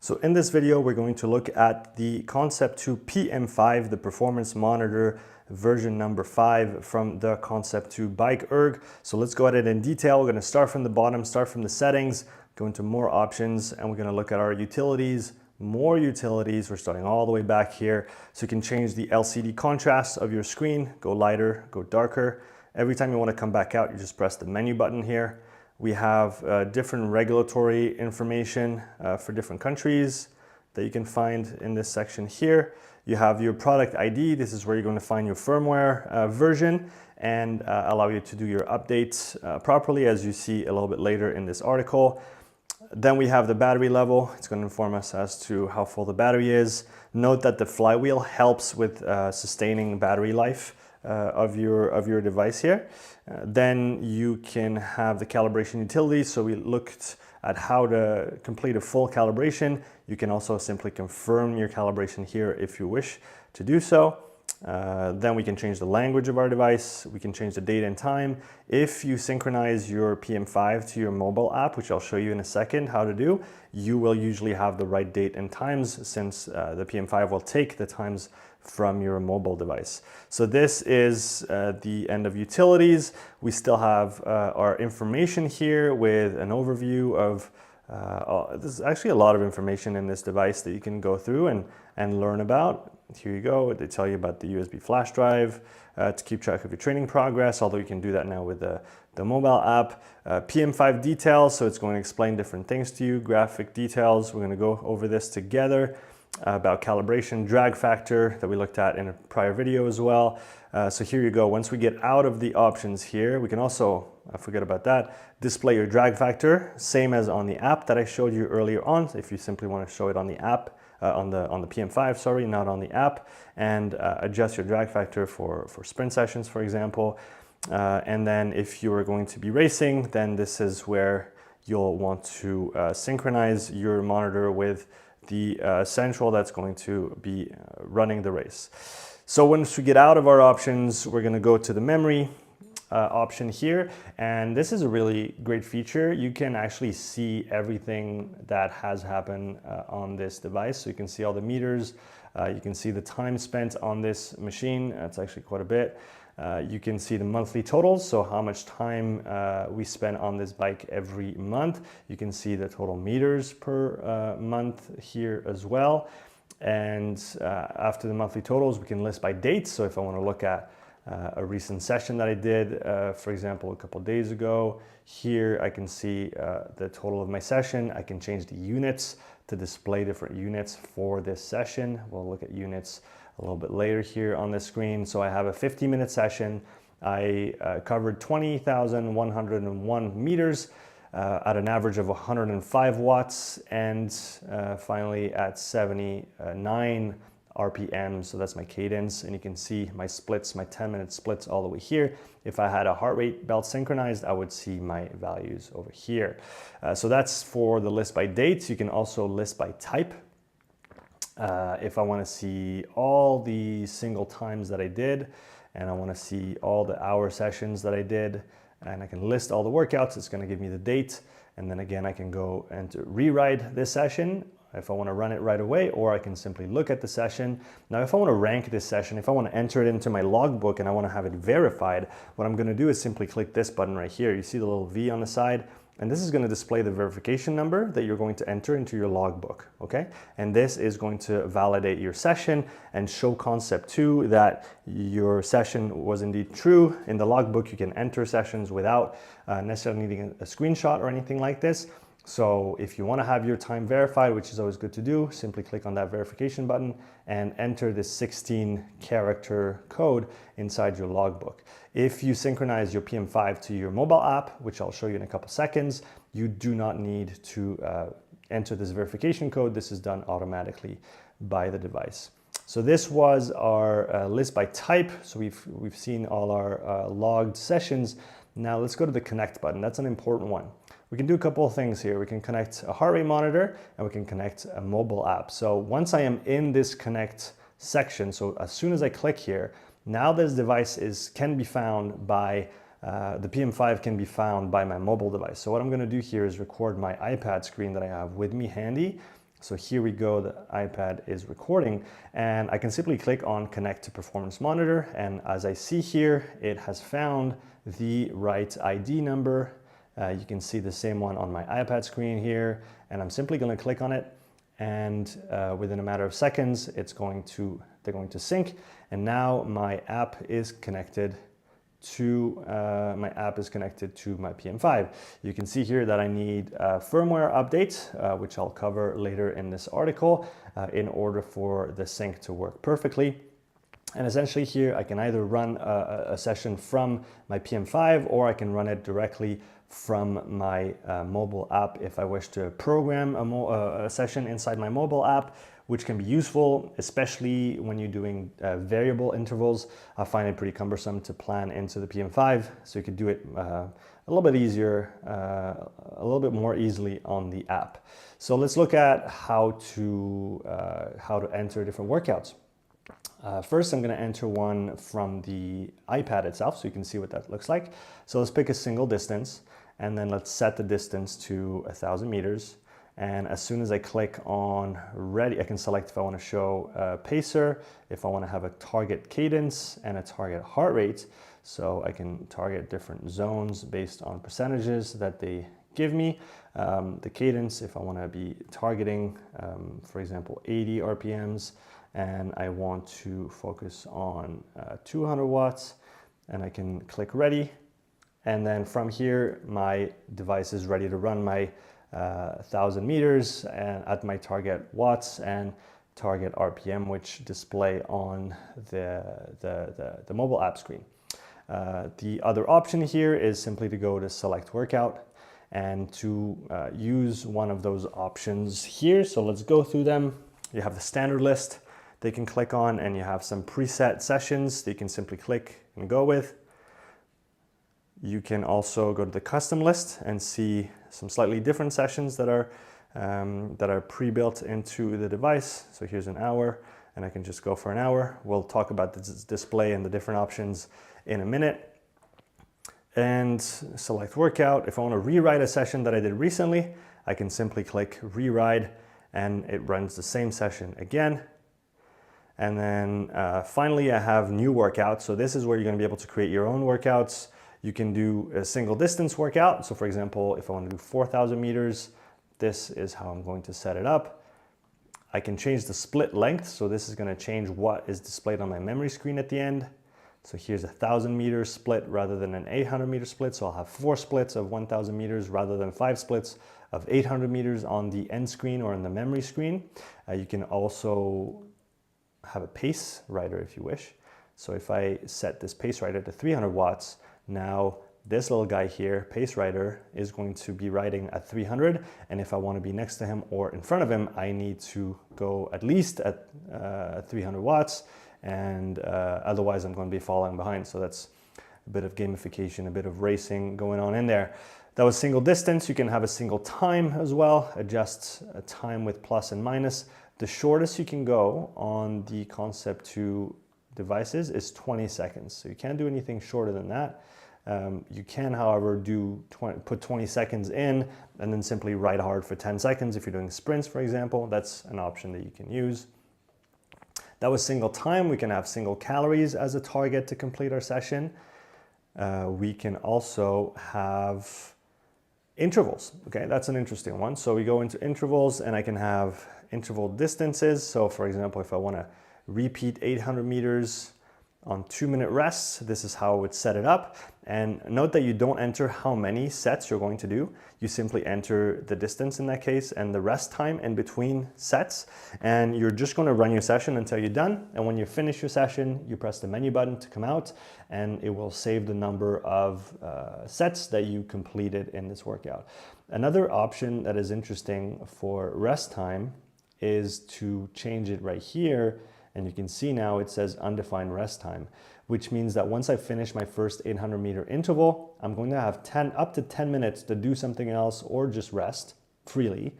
So in this video, we're going to look at the Concept 2 PM5, the performance monitor version number 5 from the Concept 2 BikeErg. So let's go at it in detail. We're going to start from the bottom, start from the settings, go into more options, and we're going to look at our utilities, more utilities. We're starting all the way back here. So you can change the LCD contrast of your screen, go lighter, go darker. Every time you want to come back out, you just press the menu button here. We have different regulatory information for different countries that you can find in this section here. You have your product ID. This is where you're going to find your firmware version and allow you to do your updates properly, as you see a little bit later in this article. Then we have the battery level. It's going to inform us as to how full the battery is. Note that the flywheel helps with sustaining battery life of your device here. Then you can have the calibration utility. So we looked at how to complete a full calibration. You can also simply confirm your calibration here if you wish to do so. Then we can change the language of our device. We can change the date and time. If you synchronize your PM5 to your mobile app, which I'll show you in a second how to do, you will usually have the right date and times, since the PM5 will take the times from your mobile device. So this is the end of utilities. We still have our information here with an overview of there's actually a lot of information in this device that you can go through and learn about. Here you go. They tell you about the USB flash drive to keep track of your training progress, although you can do that now with the mobile app. PM5 details, so it's going to explain different things to you. Graphic details, we're going to go over this together. About calibration, drag factor that we looked at in a prior video as well. So here you go. Once we get out of the options here, we can also, forget about that, display your drag factor, same as on the app that I showed you earlier on. If you simply want to show it on the app, on the PM5, sorry, not on the app, and adjust your drag factor for sprint sessions, for example. And then if you are going to be racing, then this is where you'll want to synchronize your monitor with the central that's going to be running the race. So once we get out of our options, we're going to go to the memory option here. And this is a really great feature. You can actually see everything that has happened on this device. So you can see all the meters. You can see the time spent on this machine. That's actually quite a bit. You can see the monthly totals, so how much time we spend on this bike every month. You can see the total meters per month here as well. And after the monthly totals, we can list by date. So if I want to look at a recent session that I did, for example, a couple of days ago, here I can see the total of my session. I can change the units to display different units for this session. We'll look at units a little bit later here on the screen. So I have a 50-minute session. I covered 20,101 meters at an average of 105 watts and finally at 79 RPM. So that's my cadence, and you can see my splits, my 10-minute splits all the way here. If I had a heart rate belt synchronized, I would see my values over here. So that's for the list by dates. You can also list by type. If I want to see all the single times that I did, and I want to see all the hour sessions that I did, and I can list all the workouts, it's going to give me the date. And then again, I can go and rewrite this session if I want to run it right away, or I can simply look at the session. Now, if I want to rank this session, if I want to enter it into my logbook and I want to have it verified, what I'm going to do is simply click this button right here. You see the little V on the side? And this is going to display the verification number that you're going to enter into your logbook, okay? And this is going to validate your session and show Concept 2 that your session was indeed true. In the logbook, you can enter sessions without necessarily needing a screenshot or anything like this. So if you want to have your time verified, which is always good to do, simply click on that verification button and enter this 16-character code inside your logbook. If you synchronize your PM5 to your mobile app, which I'll show you in a couple seconds, you do not need to enter this verification code. This is done automatically by the device. So this was our list by type. So we've seen all our logged sessions. Now let's go to the connect button. That's an important one. We can do a couple of things here. We can connect a heart rate monitor and we can connect a mobile app. So once I am in this connect section, so as soon as I click here, now this device can be found by, the PM5 can be found by my mobile device. So what I'm gonna do here is record my iPad screen that I have with me handy. So here we go, the iPad is recording, and I can simply click on connect to performance monitor. And as I see here, it has found the right ID number. You can see the same one on my iPad screen here, and I'm simply going to click on it. And within a matter of seconds, they're going to sync. And now my app is connected to my PM5. You can see here that I need a firmware update, which I'll cover later in this article, in order for the sync to work perfectly. And essentially here I can either run a session from my PM5, or I can run it directly from my mobile app if I wish to program a session inside my mobile app, which can be useful, especially when you're doing variable intervals. I find it pretty cumbersome to plan into the PM5, so you could do it a little bit easier, a little bit more easily on the app. So let's look at how to enter different workouts. First, I'm going to enter one from the iPad itself, so you can see what that looks like. So let's pick a single distance, and then let's set the distance to 1,000 meters. And as soon as I click on ready, I can select if I want to show a pacer, if I want to have a target cadence and a target heart rate. So I can target different zones based on percentages that they give me. The cadence, if I want to be targeting, for example, 80 RPMs, and I want to focus on 200 watts, and I can click ready. And then from here, my device is ready to run my 1,000 meters and at my target watts and target RPM, which display on the mobile app screen. The other option here is simply to go to select workout and to use one of those options here. So let's go through them. You have the standard list they can click on, and you have some preset sessions they can simply click and go with. You can also go to the custom list and see some slightly different sessions that are pre-built into the device. So here's an hour, and I can just go for an hour. We'll talk about this display and the different options in a minute. And select workout. If I want to rewrite a session that I did recently, I can simply click rewrite, and it runs the same session again. And then finally, I have new workouts. So this is where you're going to be able to create your own workouts. You can do a single distance workout. So for example, if I want to do 4,000 meters, this is how I'm going to set it up. I can change the split length. So this is going to change what is displayed on my memory screen at the end. So here's a 1,000 meter split rather than an 800 meter split. So I'll have 4 splits of 1,000 meters rather than 5 splits of 800 meters on the end screen or in the memory screen. You can also have a pace rider if you wish. So if I set this pace rider to 300 watts, now this little guy here, pace rider, is going to be riding at 300. And if I want to be next to him or in front of him, I need to go at least at 300 watts. And otherwise I'm going to be falling behind. So that's a bit of gamification, a bit of racing going on in there. That was single distance. You can have a single time as well, adjust a time with plus and minus. The shortest you can go on the Concept 2 devices is 20 seconds. So you can't do anything shorter than that. You can, however, put 20 seconds in and then simply ride hard for 10 seconds. If you're doing sprints, for example, that's an option that you can use. That was single time. We can have single calories as a target to complete our session. We can also have intervals. Okay, that's an interesting one. So we go into intervals, and I can have interval distances. So for example, if I want to repeat 800 meters on 2-minute rests, this is how I would set it up. And note that you don't enter how many sets you're going to do. You simply enter the distance in that case and the rest time in between sets. And you're just going to run your session until you're done. And when you finish your session, you press the menu button to come out, and it will save the number of sets that you completed in this workout. Another option that is interesting for rest time is to change it right here. And you can see now it says undefined rest time, which means that once I finish my first 800 meter interval, I'm going to have up to 10 minutes to do something else or just rest freely.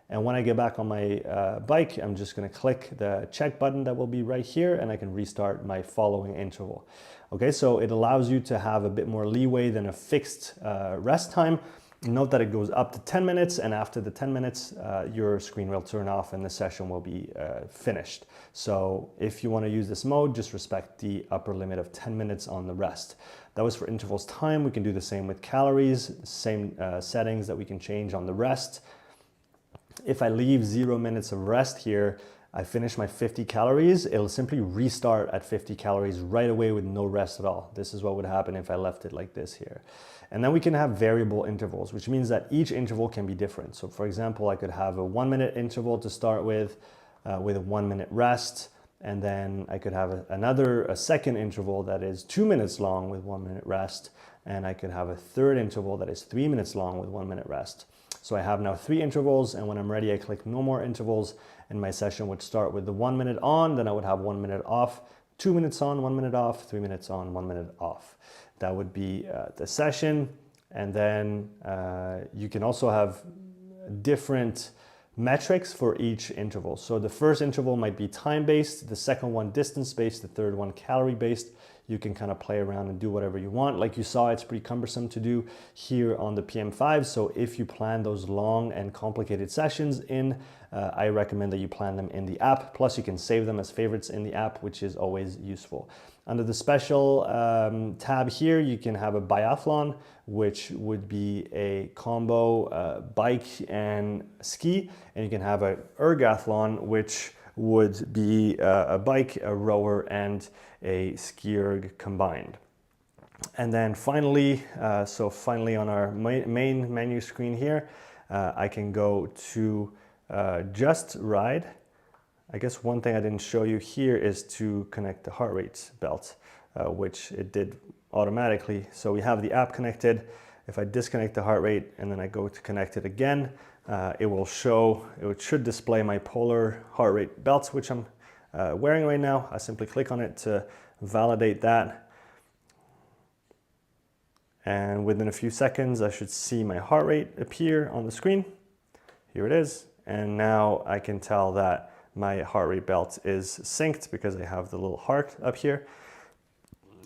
And when I get back on my bike, I'm just going to click the check button that will be right here, and I can restart my following interval. Okay, so it allows you to have a bit more leeway than a fixed rest time. Note that it goes up to 10 minutes, and after the 10 minutes, your screen will turn off and the session will be finished. So if you want to use this mode, just respect the upper limit of 10 minutes on the rest. That was for intervals time. We can do the same with calories, same settings that we can change on the rest. If I leave 0 minutes of rest here, I finish my 50 calories, it'll simply restart at 50 calories right away with no rest at all. This is what would happen if I left it like this here. And then we can have variable intervals, which means that each interval can be different. So for example, I could have a 1 minute interval to start with a 1 minute rest. And then I could have a second interval that is 2 minutes long with 1 minute rest. And I could have a third interval that is 3 minutes long with 1 minute rest. So I have now 3 intervals, and when I'm ready, I click no more intervals, and my session would start with the 1 minute on, then I would have 1 minute off, 2 minutes on, 1 minute off, 3 minutes on, 1 minute off. That would be the session. And then you can also have different metrics for each interval. So the first interval might be time-based, the second one distance-based, the third one calorie-based. You can kind of play around and do whatever you want. Like you saw, it's pretty cumbersome to do here on the PM5. So if you plan those long and complicated sessions in, I recommend that you plan them in the app. Plus you can save them as favorites in the app, which is always useful. Under the special tab here, you can have a biathlon, which would be a combo bike and ski. And you can have an ergathlon, which would be a bike, a rower, and a ski erg combined. And then finally, finally on our main menu screen here, I can go to just ride. I guess one thing I didn't show you here is to connect the heart rate belt, which it did automatically. So we have the app connected. If I disconnect the heart rate and then I go to connect it again, it should display my polar heart rate belts, which I'm wearing right now. I simply click on it to validate that. And within a few seconds, I should see my heart rate appear on the screen. Here it is. And now I can tell that my heart rate belt is synced because I have the little heart up here.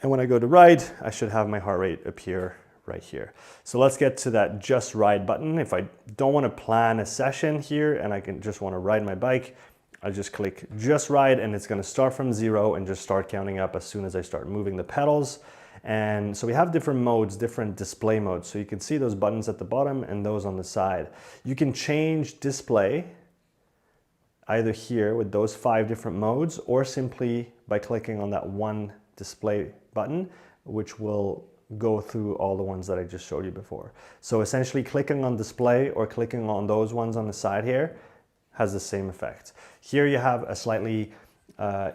And when I go to ride, I should have my heart rate appear right here. So let's get to that just ride button. If I don't want to plan a session here and I just want to ride my bike, I just click just ride and it's going to start from 0 and just start counting up as soon as I start moving the pedals. And so we have different modes, different display modes. So you can see those buttons at the bottom and those on the side. You can change display either here with those 5 different modes or simply by clicking on that one display button, which will go through all the ones that I just showed you before. So essentially clicking on display or clicking on those ones on the side here has the same effect. Here you have a slightly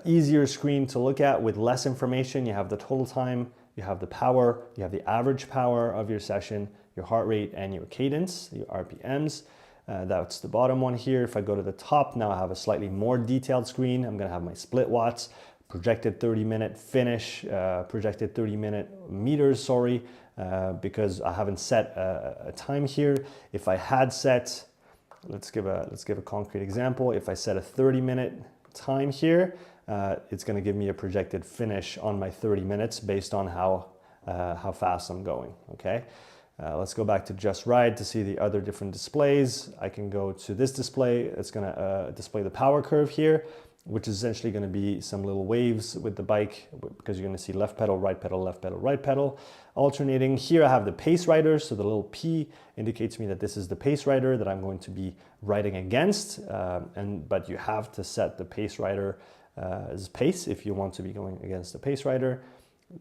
easier screen to look at with less information. You have the total time, you have the power, you have the average power of your session, your heart rate and your cadence, your RPMs. That's the bottom one here. If I go to the top, now I have a slightly more detailed screen. I'm gonna have my split watts, projected 30-minute finish, projected 30-minute meters, because I haven't set a time here. If I had set, let's give a concrete example. If I set a 30-minute time here, it's gonna give me a projected finish on my 30 minutes based on how fast I'm going, okay? Let's go back to just ride to see the other different displays. I can go to this display. It's gonna display the power curve here, which is essentially gonna be some little waves with the bike because you're gonna see left pedal, right pedal, left pedal, right pedal, alternating. Here I have the pace rider. So the little P indicates me that this is the pace rider that I'm going to be riding against. But you have to set the pace rider as pace if you want to be going against the pace rider.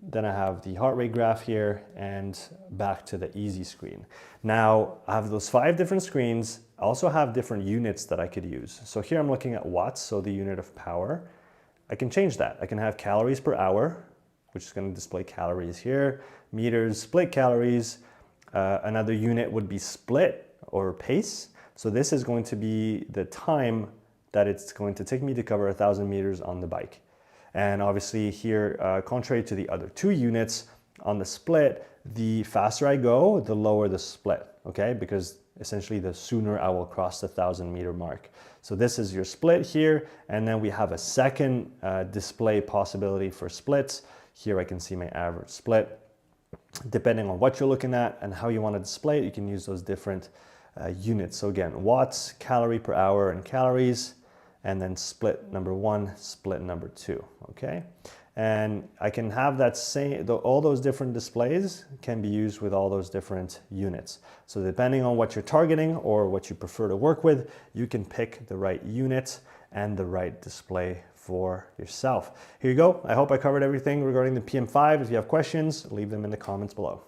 Then I have the heart rate graph here and back to the easy screen. Now I have those 5 different screens. I also have different units that I could use. So here I'm looking at watts, so the unit of power. I can change that. I can have calories per hour, which is going to display calories here, meters, split calories. Another unit would be split or pace. So this is going to be the time that it's going to take me to cover 1,000 meters on the bike. And obviously here, contrary to the other 2 units on the split, the faster I go, the lower the split, okay? Because essentially the sooner I will cross the 1,000 meter mark. So this is your split here. And then we have a second display possibility for splits. Here I can see my average split. Depending on what you're looking at and how you want to display it, you can use those different units. So again, watts, calorie per hour and calories, and then split number 1, split number 2, okay? And I can have that same, all those different displays can be used with all those different units. So depending on what you're targeting or what you prefer to work with, you can pick the right unit and the right display for yourself. Here you go. I hope I covered everything regarding the PM5. If you have questions, leave them in the comments below.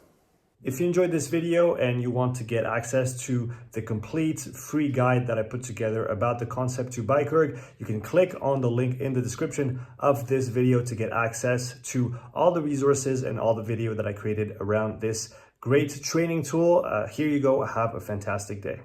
If you enjoyed this video and you want to get access to the complete free guide that I put together about the Concept 2 BikeErg, you can click on the link in the description of this video to get access to all the resources and all the video that I created around this great training tool. Here you go. Have a fantastic day.